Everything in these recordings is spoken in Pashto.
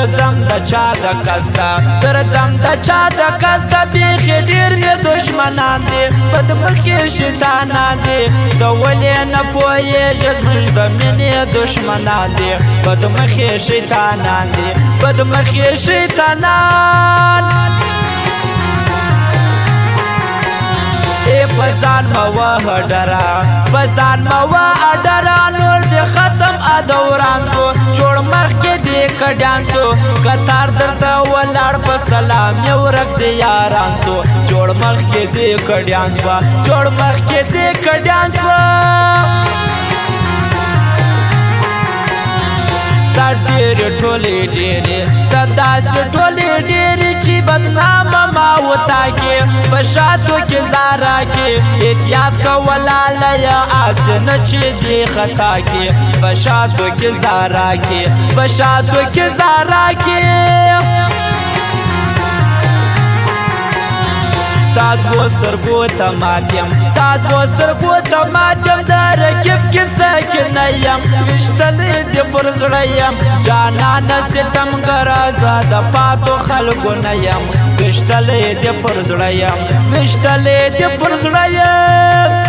درځم د چا د کسته درځم د چا د کسته بیخي ډېر مې دشمنان دي بدمخې شیطانان دي ته ولې نه پوهېږې زموږ د مینې دشمنان دي بدمخې شیطانان دي بدمخې شیطانان بزان موا ډرا بزان موا ډرا نور دې ختم ادوران سو جوړ مخ کې دې کډان سو قطار درته ولاړ په سلام یو رک دې یاران سو جوړ مخ کې دې کډان سو جوړ مخ کې دې کډان سو ستا ډېرې ټولې ډېرې ستا داسې ټولې ډېرې چې بدنامه ما وتاکې په شاتو کې زارا کې احتیاط کوه لالیه آس نه چې دې خطا کې په شاتو کې زارا کې په شاتو کې زارا کې ستا دوو سترګو ته مات یم ستا دوو سترګو ته مات یم د رقیب کې ساکنه یم ویشتلی دې پر زړه یم جانانه ستمګره زه د پاتو خلکو نه یم ویشتلی دې پر زړه یم ویشتلی دې پر زړه یم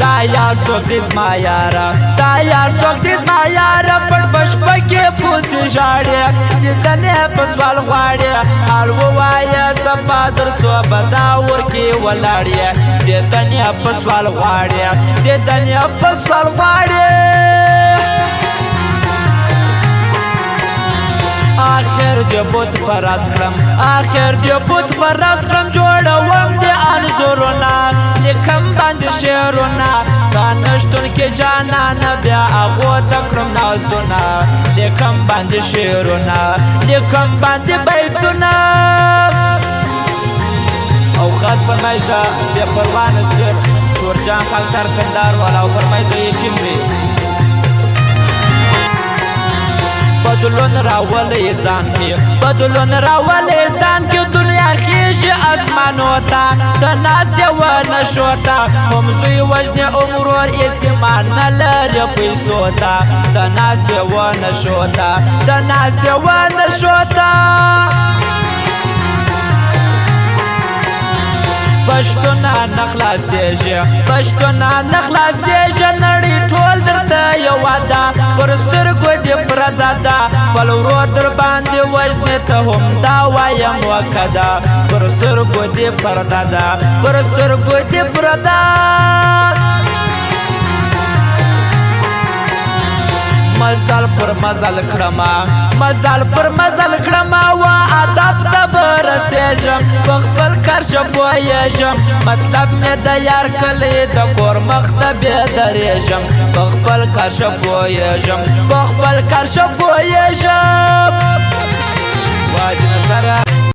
ستا یار څوک دی زما یاره ستا یار څوک دی زما یاره پټ بشپه کې پوسې ژاړې دیدنې په سوال غواړې حال ووایه صفا در څو به دا اور کې ولاړ یې دیدنې په سوال غواړې دیدنې په سوال غواړې آخر دې بوت پرست کړم آخر دې بوت پرست کړم جوړوم دې انځورونه لیکم باندې شعرونه ستا نشتون کې جانانه بیا هغو ته کړم نازونه لیکم باندې شعرونه لیکم باندې بیتونه او خاص فرمایش د بې پروا نصیر شورجان خاکسار کندهار والا او فرمایش د یتیم دی بدلون راولې ځان کې بدلون راولې ځان کې دنیا خېږي اسمانو ته ته ناست یې ونه شو ته هم زوی وژنې ورور اعتماد نه لري پیسو ته ته ناست یې ونه شو ته ته ناست یې ونه شو ته پښتونه نه خلاصېږي پښتونه نه خلاصېږي نړۍ ټول درته یوه ده پر سترګو دې پرده ده خپل ورور در باندې وژنې ته هم دا وایم وکه ده پر سترګو دې پرده ده پر سترګو دې پرده مزل پر مزل کړما مزل پر مزل کړما وا ادب ته برسېږم په خپل کار ښه پوهېږم مطلب مې د یار کلی د کور مخ ته بېدرېږم په خپل کار ښه پوهېږم په خپل کار ښه پوهېږم واجب سره